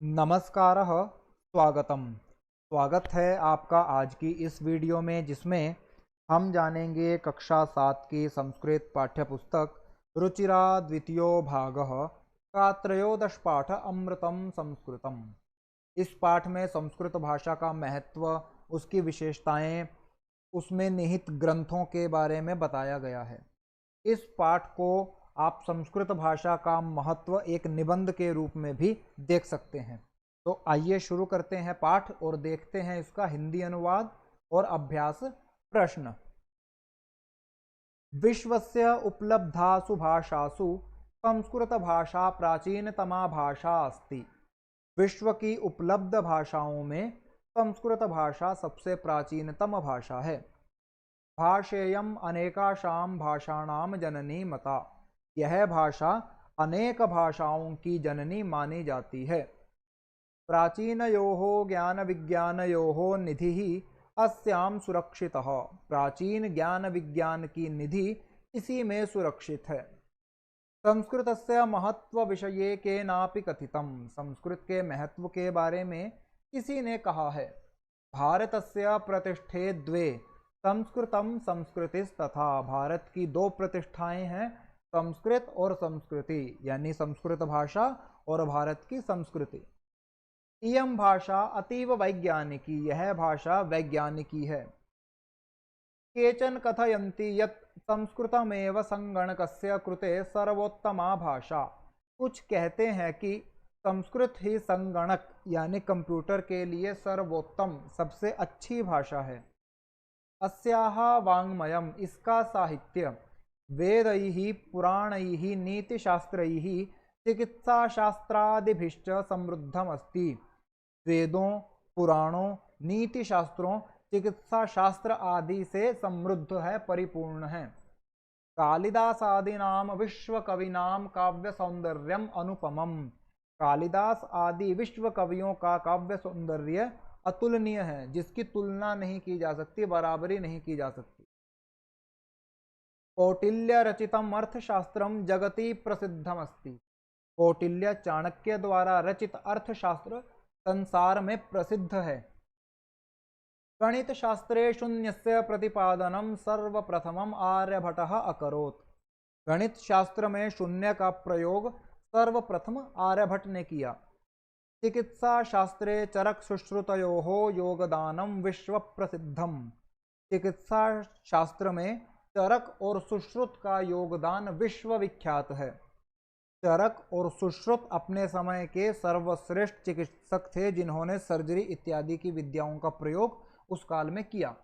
नमस्कारः, स्वागत है आपका आज की इस वीडियो में, जिसमें हम जानेंगे कक्षा 7 की संस्कृत पाठ्यपुस्तक रुचिरा द्वितीयो भागः का त्रयोदश पाठ अमृतम संस्कृतम। इस पाठ में संस्कृत भाषा का महत्व, उसकी विशेषताएं, उसमें निहित ग्रंथों के बारे में बताया गया है। इस पाठ को आप संस्कृत भाषा का महत्व एक निबंध के रूप में भी देख सकते हैं। तो आइए शुरू करते हैं पाठ और देखते हैं इसका हिंदी अनुवाद और अभ्यास प्रश्न। विश्वस्य उपलब्धासु भाषासु संस्कृत भाषा प्राचीनतमा भाषा अस्ति। विश्व की उपलब्ध भाषाओं में संस्कृत भाषा सबसे प्राचीनतम भाषा है। भाषेयम अनेकाशाम भाषाणाम जननी मता। यह भाषा अनेक भाषाओं की जननी मानी जाती है। प्राचीनयोः ज्ञान विज्ञानयोः निधिः अस्याम सुरक्षितः। प्राचीन ज्ञान विज्ञान की निधि इसी में सुरक्षित है। संस्कृतस्य महत्व विषये केनापि कथितम्। संस्कृत के महत्व के बारे में किसी ने कहा है। भारतस्य प्रतिष्ठे द्वे संस्कृतम संस्कृतिस्तथा। भारत की दो प्रतिष्ठाएं हैं, संस्कृत और संस्कृति, यानी संस्कृत भाषा और भारत की संस्कृति। इयं भाषा अतीव वैज्ञानिकी। यह भाषा वैज्ञानिकी है। केचन कथयन्ति यत् संस्कृतमेव संगणकस्य कृते सर्वोत्तमा भाषा। कुछ कहते हैं कि संस्कृत ही संगणक यानी कंप्यूटर के लिए सर्वोत्तम, सबसे अच्छी भाषा है। अस्याः वाङ्मयम्, इसका साहित्य, वेदैः पुराणैः नीतिशास्त्रैः चिकित्साशास्त्रादिभिश्च समृद्धमस्ति। वेदों, पुराणों, नीति शास्त्रों, चिकित्सा शास्त्र आदि से समृद्ध है, परिपूर्ण है। कालिदासादीनाम विश्व कविनाम काव्य सौंदर्यम अनुपमम। कालिदास आदि विश्व कवियों का काव्य सौंदर्य अतुलनीय है, जिसकी तुलना नहीं की जा सकती, बराबरी नहीं की जा सकती। कौटिल्य रचितम अर्थशास्त्रम जगति प्रसिद्धमस्ति। कौटिल्य चाणक्य द्वारा रचित अर्थशास्त्र संसार में प्रसिद्ध है। गणित शास्त्रे शून्यस्य प्रतिपादनम सर्वप्रथमम आर्यभटः अकरोत्। गणित शास्त्र में शून्य का प्रयोग सर्वप्रथम आर्यभट्ट ने किया। चिकित्सा शास्त्रे चरक सुश्रुतयोः योगदानम विश्व प्रसिद्धम। चिकित्सा शास्त्र में चरक और सुश्रुत का योगदान विश्व विख्यात है। चरक और सुश्रुत अपने समय के सर्वश्रेष्ठ चिकित्सक थे, जिन्होंने सर्जरी इत्यादि की विद्याओं का प्रयोग उस काल में किया।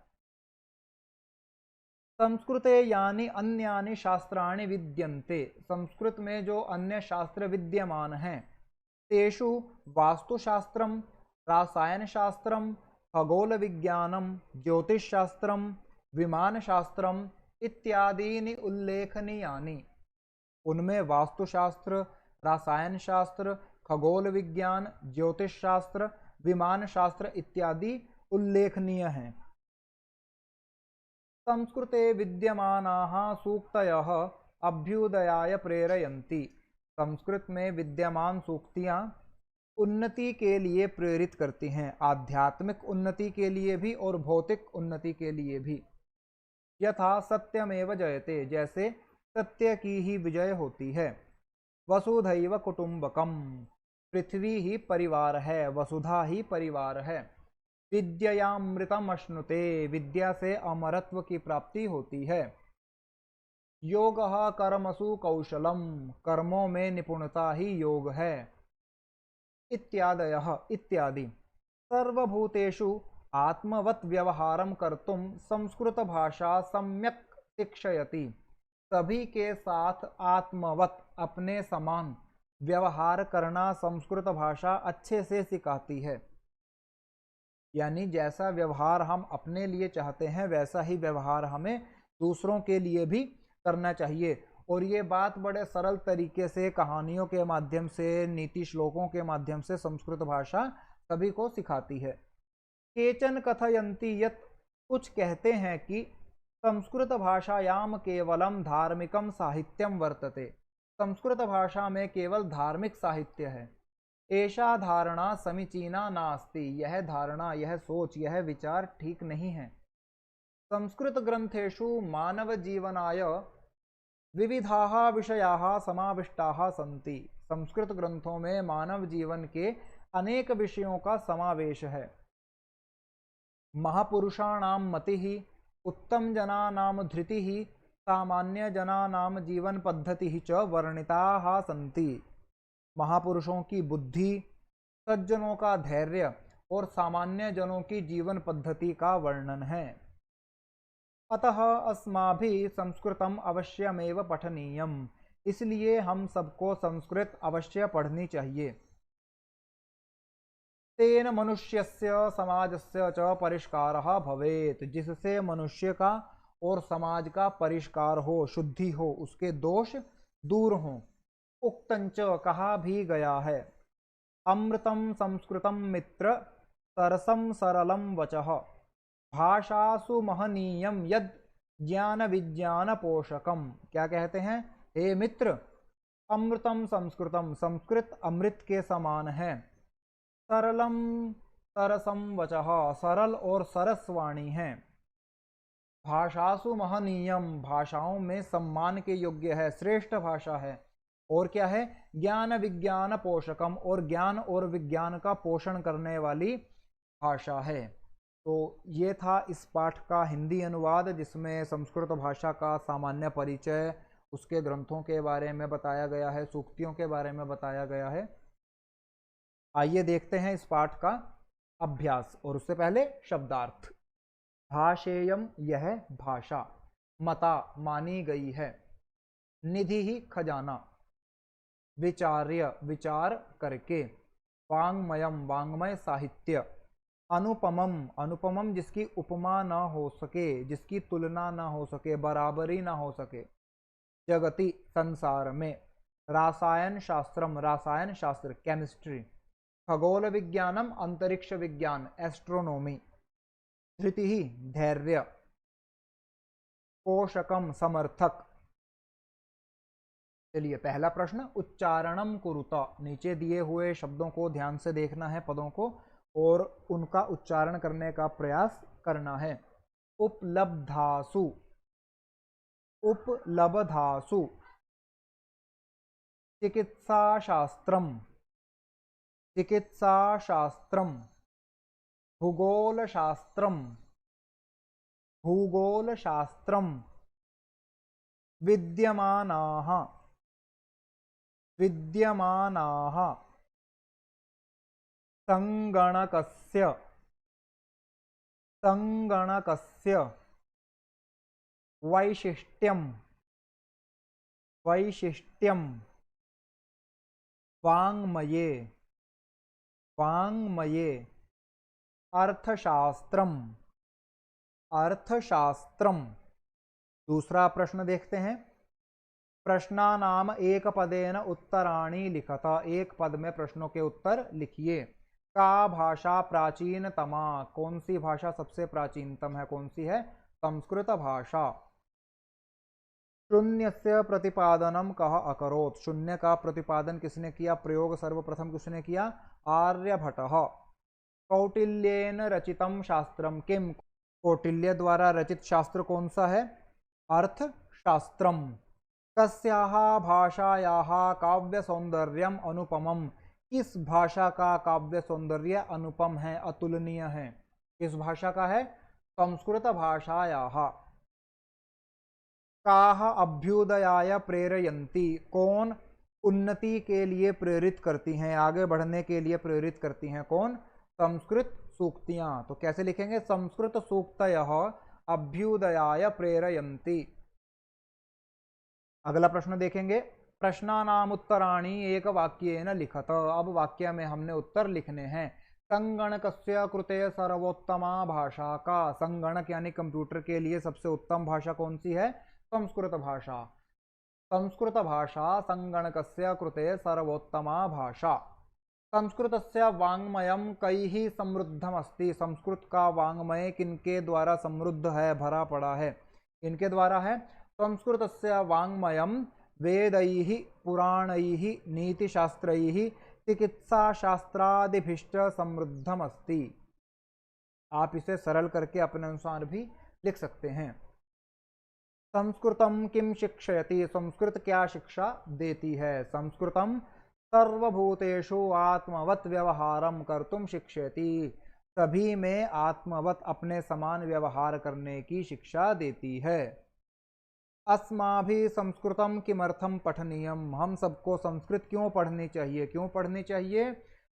संस्कृते यानी अन्यानि शास्त्राणि विद्यन्ते। संस्कृत में जो अन्य शास्त्र विद्यमान हैं, तेषु वास्तुशास्त्रम, रसायन शास्त्रम, खगोल विज्ञानम, ज्योतिष शास्त्रम, विमान शास्त्रम इत्यादीनि उल्लेखनीयानि। उनमें वास्तुशास्त्र, रसायन शास्त्र, खगोल विज्ञान, ज्योतिष शास्त्र, विमान शास्त्र इत्यादि उल्लेखनीय हैं। संस्कृते विद्यमानाः सूक्तयः अभ्युदयाय प्रेरयन्ति। संस्कृत में विद्यमान सूक्तियां उन्नति के लिए प्रेरित करती हैं, आध्यात्मिक उन्नति के लिए भी और भौतिक उन्नति के लिए भी। यथा सत्यमेव जयते, जैसे सत्य की ही विजय होती है। वसुधैव कुटुंबकम, पृथ्वी ही परिवार है, वसुधा ही परिवार है। विद्यामृतम अश्नुते, विद्या से अमरत्व की प्राप्ति होती है। योगः कर्मसु कौशलम, कर्मों में निपुणता ही योग है। इत्यादयः इत्यादि। सर्वभूतेषु आत्मवत व्यवहारं कर्तुम संस्कृत भाषा सम्यक शिक्षयति। सभी के साथ आत्मवत, अपने समान व्यवहार करना संस्कृत भाषा अच्छे से सिखाती है। यानी जैसा व्यवहार हम अपने लिए चाहते हैं, वैसा ही व्यवहार हमें दूसरों के लिए भी करना चाहिए। और ये बात बड़े सरल तरीके से, कहानियों के माध्यम से, नीति श्लोकों के माध्यम से संस्कृत भाषा सभी को सिखाती है। केचन कथयन्ति यत्, कुछ कहते हैं कि संस्कृत भाषायाम केवलम धार्मिकम साहित्यम वर्तते। संस्कृत भाषा में केवल धार्मिक साहित्य है। ऐसा धारणा समीचीना नास्ति, यह धारणा, यह सोच, यह विचार ठीक नहीं है। संस्कृत ग्रंथेषु मानव जीवनाय विविधाः विषयाः समाविष्टाः सन्ति। संस्कृत ग्रंथों में मानव जीवन के अनेक विषयों का समावेश है। महापुरुषाणां मतिः, उत्तम जनानां धृतिः, सामान्य जनानां जीवन पद्धतिः च वर्णिताः सन्ति। महापुरुषों की बुद्धि, सज्जनों का धैर्य और सामान्य जनों की जीवन पद्धति का वर्णन है। अतः अस्माभिः संस्कृतम अवश्यमेव पठनीयम, इसलिए हम सबको संस्कृत अवश्य पढ़नी चाहिए। तेन मनुष्यस्य समाजस्य च परिष्कारः भवेत्, जिससे मनुष्य का और समाज का परिष्कार हो, शुद्धि हो, उसके दोष दूर हों। उक्तंच, कहा भी गया है, अमृतम संस्कृतम मित्र सरसम सरलम वचः, भाषासु महनीयम यद ज्ञान विज्ञान पोषकम। क्या कहते हैं? हे मित्र, अमृतम संस्कृतम, संस्कृत अमृत के समान है। सरलम सरसम वचः, सरल और सरस वाणी है। भाषासु महनीयम, भाषाओं में सम्मान के योग्य है, श्रेष्ठ भाषा है। और क्या है? ज्ञान विज्ञान पोषकम, और ज्ञान और विज्ञान का पोषण करने वाली भाषा है। तो ये था इस पाठ का हिंदी अनुवाद, जिसमें संस्कृत भाषा का सामान्य परिचय, उसके ग्रंथों के बारे में बताया गया है, सूक्तियों के बारे में बताया गया है। आइए देखते हैं इस पाठ का अभ्यास, और उससे पहले शब्दार्थ। भाषेयम, यह भाषा, मता, मानी गई है, निधि ही, खजाना, विचार्य, विचार करके, वाङ्मयम, वाङ्मय साहित्य, अनुपमम, अनुपमम जिसकी उपमा न हो सके, जिसकी तुलना न हो सके, बराबरी न हो सके, जगति, संसार में, रासायन शास्त्रम, रासायन शास्त्र, केमिस्ट्री, खगोल विज्ञानम, अंतरिक्ष विज्ञान, एस्ट्रोनॉमी, धृति ही, धैर्य, पोषकम, समर्थक। चलिए पहला प्रश्न, उच्चारणम कुरुता। नीचे दिए हुए शब्दों को ध्यान से देखना है, पदों को, और उनका उच्चारण करने का प्रयास करना है। उपलब्धासु, उपलब्धासु, चिकित्साशास्त्रम, चिकित्साशास्त्रम, भूगोलशास्त्रम, भूगोलशास्त्रम, विद्यमानाः, विद्यमानाः, संगणकस्य, संगणकस्य, वैशिष्ट्यम, वैशिष्ट्यम, वाङ्मये, वाङ्मये, अर्थशास्त्रम, अर्थशास्त्रम। दूसरा प्रश्न देखते हैं। प्रश्नानाम एक पदेन उत्तराणि लिखत, एक पद में प्रश्नों के उत्तर लिखिए। का भाषा प्राचीनतमा, कौन सी भाषा सबसे प्राचीनतम है? कौन सी है? संस्कृत भाषा। शून्यस्य प्रतिपादनम कः अकरोत्, शून्य का प्रतिपादन किसने किया? प्रयोग सर्वप्रथम किसने किया? आर्यभटः। कौटिल्येन रचितम शास्त्रम किम, कौटिल्य द्वारा रचित शास्त्र कौन सा है? अर्थशास्त्रम। कस्याः भाषायाः काव्य सौंदर्यम अनुपमम, किस भाषा का काव्य सौंदर्य अनुपम है, अतुलनीय है? किस भाषा का है? संस्कृत भाषायाः। काः अभ्युदयाय प्रेरयन्ति, कौन उन्नति के लिए प्रेरित करती हैं, आगे बढ़ने के लिए प्रेरित करती हैं? कौन? संस्कृत सूक्तियां। तो कैसे लिखेंगे? संस्कृत सूक्तयः अभ्युदयाय प्रेरयन्ति। अगला प्रश्न देखेंगे। प्रश्नानाम उत्तराणि एक वाक्येन लिखत, अब वाक्य में हमने उत्तर लिखने हैं। संगणकस्य कृते सर्वोत्तमा भाषा का, संगणक यानी कंप्यूटर के लिए सबसे उत्तम भाषा कौन सी है? संस्कृत भाषा। संस्कृत भाषा संगणकस्य कृते सर्वोत्तमा भाषा। संस्कृतस्य वाङ्मयं कैः समृद्धमस्ति, संस्कृत का वाङ्मय किनके द्वारा समृद्ध है, भरा पड़ा है? इनके द्वारा है। संस्कृतस्य वाङ्मयं वेदैः पुराणैः नीतिशास्त्रैः चिकित्सा शास्त्रादिभिश्च समृद्धम अस्ति। आप इसे सरल करके अपने अनुसार भी लिख सकते हैं। संस्कृतम किम शिक्षयति, संस्कृत क्या शिक्षा देती है। संस्कृतम सर्वभूतेषु आत्मवत व्यवहारम कर्तुम शिक्षयति, सभी में आत्मवत अपने समान व्यवहार करने की शिक्षा देती है। अस्माभि संस्कृतम किमर्थम पठनीयम, हम सबको संस्कृत क्यों पढ़नी चाहिए, क्यों पढ़नी चाहिए।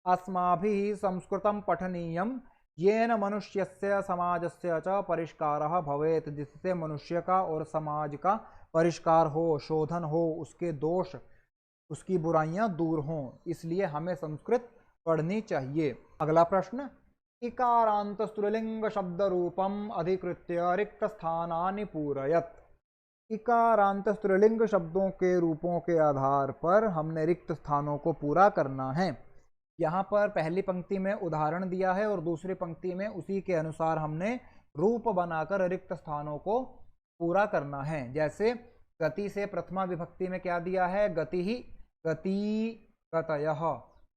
अस्माभि संस्कृतम पठनीयम येन मनुष्यस्य समाजस्य च परिष्कारः भवेत्, जिससे मनुष्य का और समाज का परिष्कार हो, शोधन हो, उसके दोष उसकी बुराइयां दूर हों, इसलिए हमें संस्कृत पढ़नी चाहिए। अगला प्रश्न, इकारांत स्त्रीलिंग शब्द रूपम अधिकृत्य रिक्त स्थानानि पूरयत। इकारांत स्त्रीलिंग शब्दों के रूपों के आधार पर हमने रिक्त स्थानों को पूरा करना है। यहाँ पर पहली पंक्ति में उदाहरण दिया है और दूसरी पंक्ति में उसी के अनुसार हमने रूप बनाकर रिक्त स्थानों को पूरा करना है। जैसे गति से प्रथमा विभक्ति में क्या दिया है, गति ही, गति गतयः,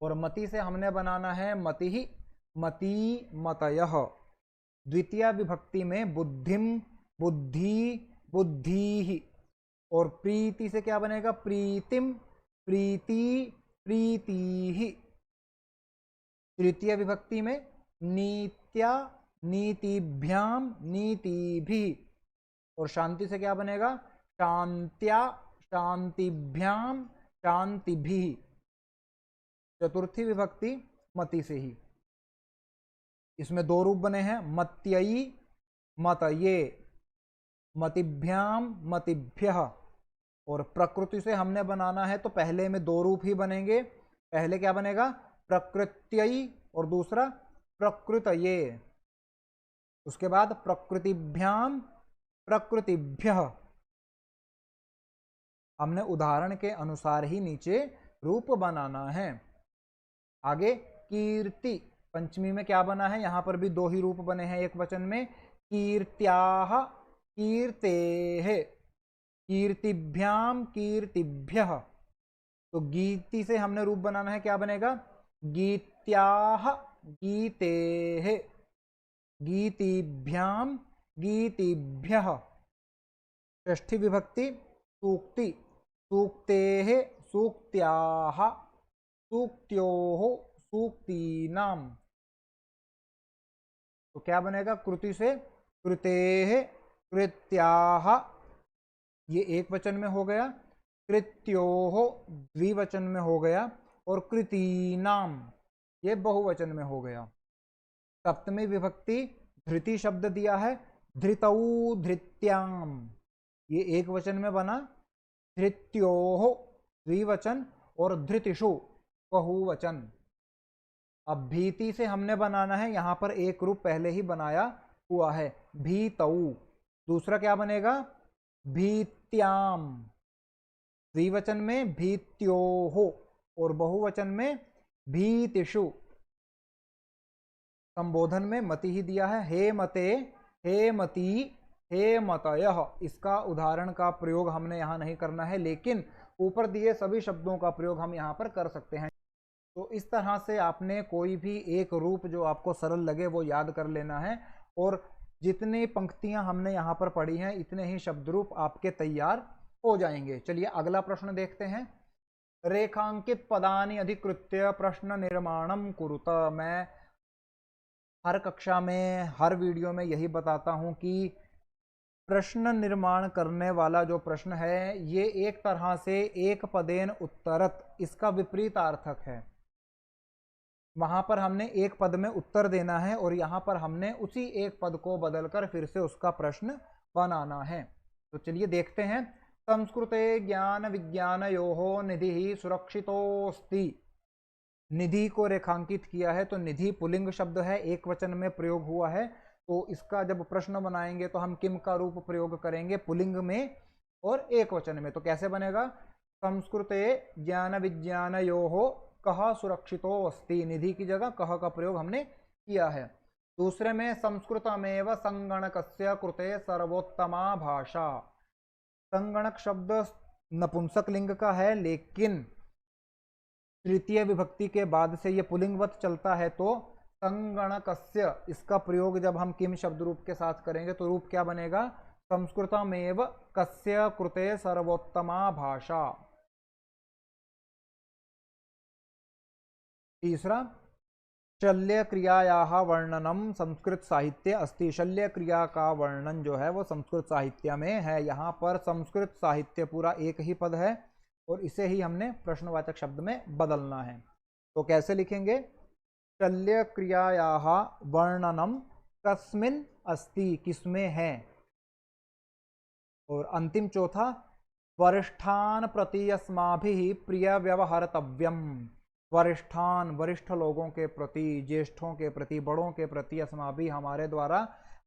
और मति से हमने बनाना है मति ही, मति मतयः। द्वितीय विभक्ति में बुद्धिम, बुद्धि, बुद्धि, और प्रीति से क्या बनेगा, प्रीतिम, प्रीति, प्रीति। तृतीय विभक्ति में नीत्या, नीतिभ्याम, नीतिभिः, और शांति से क्या बनेगा, शांत्या, शांतिभ्याम, शांतिभिः। चतुर्थी विभक्ति मति से ही। इसमें दो रूप बने हैं, मत्ययी, मतये, मतिभ्याम, मतिभ्यः। और प्रकृति से हमने बनाना है तो पहले में दो रूप ही बनेंगे। पहले क्या बनेगा, प्रकृत्ययी, और दूसरा प्रकृतये। उसके बाद प्रकृतिभ्याम, प्रकृतिभ्यः। हमने उदाहरण के अनुसार ही नीचे रूप बनाना है। आगे कीर्ति, पंचमी में क्या बना है, यहां पर भी दो ही रूप बने हैं एक वचन में, कीर्त्याः, कीर्तेः, कीर्तिभ्याम, कीर्तिभ्यः। तो गीति से हमने रूप बनाना है, क्या बनेगा, गीत्याः, गीतेः, गीतिभ्याम, गीतिभ्यः। षष्ठी विभक्ति सूक्ति, सूक्तेः, सूक्त्याः, सूक्त्योः, सूक्तीनाम। तो क्या बनेगा, कृति से कृतेः, कृत्याः, ये एक वचन में हो गया, कृत्योः द्विवचन में हो गया, और कृतीनाम ये बहुवचन में हो गया। सप्तमी विभक्ति धृति शब्द दिया है, धृतौ, धृत्याम, ये एक वचन में बना, धृत्योः द्विवचन, और धृतिषु बहुवचन। अब भीति से हमने बनाना है, यहां पर एक रूप पहले ही बनाया हुआ है, भीतौ। दूसरा क्या बनेगा, भीत्याम, द्विवचन में भीत्योः, और बहुवचन में भीतिषु। संबोधन में मति ही दिया है, हे मते, हे मती, हे मतयः। इसका उदाहरण का प्रयोग हमने यहाँ नहीं करना है, लेकिन ऊपर दिए सभी शब्दों का प्रयोग हम यहाँ पर कर सकते हैं। तो इस तरह से आपने कोई भी एक रूप जो आपको सरल लगे वो याद कर लेना है, और जितनी पंक्तियां हमने यहाँ पर पढ़ी हैं इतने ही शब्द रूप आपके तैयार हो जाएंगे। चलिए अगला प्रश्न देखते हैं। रेखांकित पदानि अधिकृत्य प्रश्न निर्माणम कुरुत। मैं हर कक्षा में, हर वीडियो में यही बताता हूं कि प्रश्न निर्माण करने वाला जो प्रश्न है ये एक तरह से एक पदेन उत्तरत, इसका विपरीतार्थक है। वहां पर हमने एक पद में उत्तर देना है और यहाँ पर हमने उसी एक पद को बदलकर फिर से उसका प्रश्न बनाना है। तो चलिए देखते हैं। संस्कृते ज्ञान विज्ञानयोः निधि सुरक्षितोस्ति। निधि को रेखांकित किया है तो निधि पुल्लिंग शब्द है, एक वचन में प्रयोग हुआ है। तो इसका जब प्रश्न बनाएंगे तो हम किम का रूप प्रयोग करेंगे, पुल्लिंग में और एक वचन में। तो कैसे बनेगा, संस्कृते ज्ञान विज्ञानयोः कः सुरक्षितो अस्ति। निधि की जगह कः का प्रयोग हमने किया है। दूसरे में संस्कृतमेव संगणकस्य कृते सर्वोत्तमा भाषा। संगणक शब्द नपुंसक लिंग का है, लेकिन तृतीय विभक्ति के बाद से ये पुल्लिंगवत चलता है तो संगणकस्य, इसका प्रयोग जब हम किम शब्द रूप के साथ करेंगे तो रूप क्या बनेगा? संस्कृतमेव कस्य कृते सर्वोत्तमा भाषा। तीसरा, शल्य क्रियायाः वर्णनम संस्कृत साहित्य अस्ति। शल्य क्रिया का वर्णन जो है वो संस्कृत साहित्य में है। यहाँ पर संस्कृत साहित्य पूरा एक ही पद है और इसे ही हमने प्रश्नवाचक शब्द में बदलना है। तो कैसे लिखेंगे? शल्य क्रियायाः वर्णनम कस्मिन् अस्ति, किसमें है। और अंतिम चौथा, वरिष्ठान प्रति अस्माभिः प्रिय व्यवहर्तव्यम। वरिष्ठान, वरिष्ठ लोगों के प्रति, ज्येष्ठों के प्रति, बड़ों के प्रति, अस्माभिः हमारे द्वारा,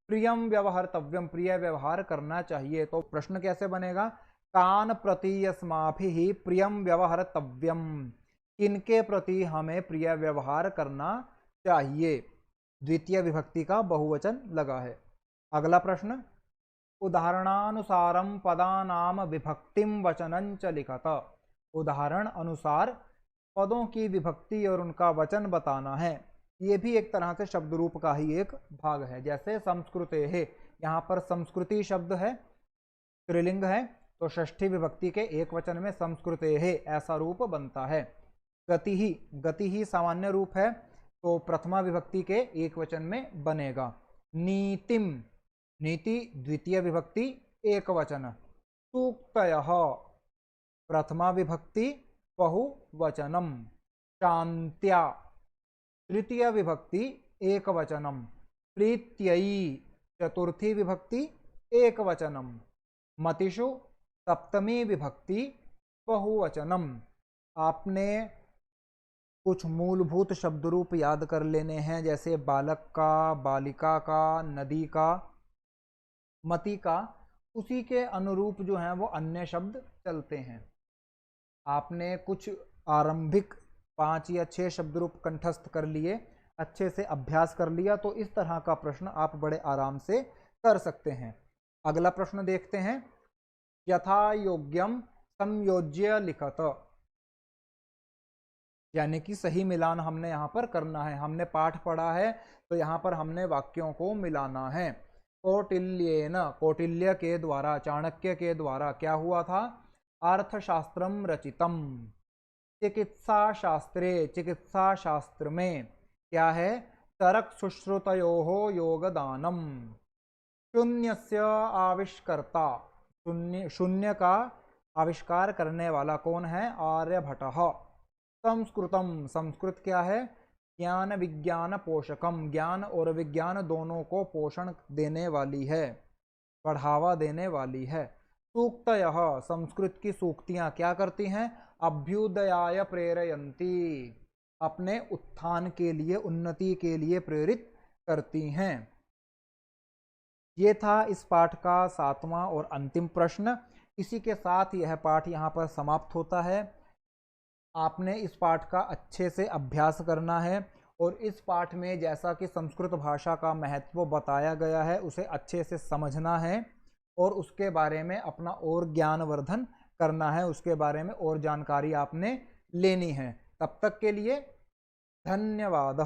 प्रियम व्यवहर्तव्यम, प्रिय व्यवहार करना चाहिए। तो प्रश्न कैसे बनेगा? कान प्रति अस्माभिः प्रियम व्यवहर्तव्यम, किनके प्रति हमें प्रिय व्यवहार करना चाहिए। द्वितीय विभक्ति का बहुवचन लगा है। अगला प्रश्न, उदाहरणानुसारम पदानाम विभक्तिम वचनं च लिखत। उदाहरण अनुसार पदों की विभक्ति और उनका वचन बताना है। ये भी एक तरह से शब्द रूप का ही एक भाग है। जैसे संस्कृते है, यहाँ पर संस्कृति शब्द है, स्त्रीलिंग है, तो षष्ठी विभक्ति के एक वचन में संस्कृते है ऐसा रूप बनता है। गति ही सामान्य रूप है, तो प्रथमा विभक्ति के एक वचन में बनेगा। नीतिम, नीति द्वितीय विभक्ति एक वचन। सूक्तयः प्रथमा विभक्ति बहुवचनम। शांत्या तृतीय विभक्ति एक वचनम। प्रीत्ययी चतुर्थी विभक्ति एक वचनम। मतिषु सप्तमी विभक्ति बहुवचनम। आपने कुछ मूलभूत शब्द रूप याद कर लेने हैं, जैसे बालक का, बालिका का, नदी का, मति का। उसी के अनुरूप जो हैं वो अन्य शब्द चलते हैं। आपने कुछ आरंभिक 5 या 6 शब्द रूप कंठस्थ कर लिए, अच्छे से अभ्यास कर लिया, तो इस तरह का प्रश्न आप बड़े आराम से कर सकते हैं। अगला प्रश्न देखते हैं। यथा योग्यम संयोज्य लिखत, यानी कि सही मिलान हमने यहाँ पर करना है। हमने पाठ पढ़ा है तो यहाँ पर हमने वाक्यों को मिलाना है। कौटिल्येन, कौटिल्य के द्वारा, चाणक्य के द्वारा क्या हुआ था? अर्थशास्त्रम रचितम। चिकित्सा शास्त्रे, चिकित्सा शास्त्र में क्या है? तरक सुश्रुतयोः योगदानम। शून्यस्य आविष्कर्ता, शून्य का आविष्कार करने वाला कौन है? आर्यभट्टः। संस्कृतम, संस्कृत क्या है? ज्ञान विज्ञान पोषकम, ज्ञान और विज्ञान दोनों को पोषण देने वाली है, बढ़ावा देने वाली है। सूक्तयः, संस्कृत की सूक्तियां क्या करती हैं? अभ्युदयाय प्रेरयन्ति, अपने उत्थान के लिए, उन्नति के लिए प्रेरित करती हैं। ये था इस पाठ का 7वां और अंतिम प्रश्न। इसी के साथ यह पाठ यहाँ पर समाप्त होता है। आपने इस पाठ का अच्छे से अभ्यास करना है और इस पाठ में जैसा कि संस्कृत भाषा का महत्व बताया गया है उसे अच्छे से समझना है और उसके बारे में अपना और ज्ञानवर्धन करना है, उसके बारे में और जानकारी आपने लेनी है। तब तक के लिए धन्यवाद।